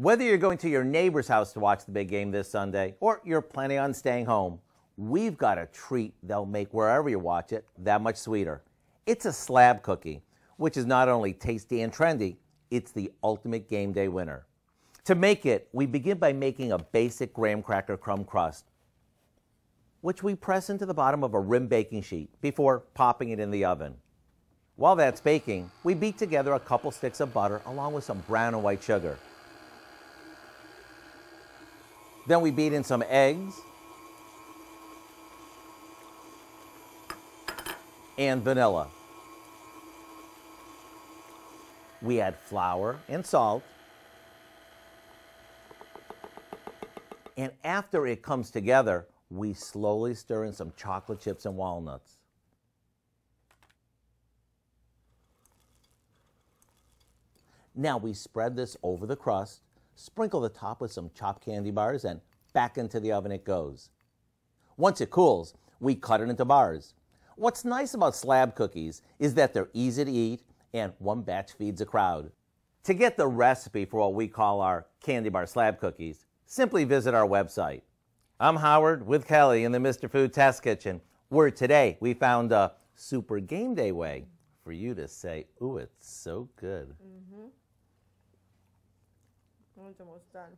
Whether you're going to your neighbor's house to watch the big game this Sunday or you're planning on staying home, we've got a treat that'll make wherever you watch it that much sweeter. It's a slab cookie, which is not only tasty and trendy, it's the ultimate game day winner. To make it, we begin by making a basic graham cracker crumb crust, which we press into the bottom of a rim baking sheet before popping it in the oven. While that's baking, we beat together a couple sticks of butter along with some brown and white sugar. Then we beat in some eggs and vanilla. We add flour and salt. And after it comes together, we slowly stir in some chocolate chips and walnuts. Now we spread this over the crust, sprinkle the top with some chopped candy bars, and back into the oven it goes. Once it cools, we cut it into bars. What's nice about slab cookies is that they're easy to eat and one batch feeds a crowd. To get the recipe for what we call our Candy Bar Slab Cookies, simply visit our website. I'm Howard with Kelly in the Mr. Food Test Kitchen, where today we found a super game day way for you to say, ooh, it's so good. It's almost done.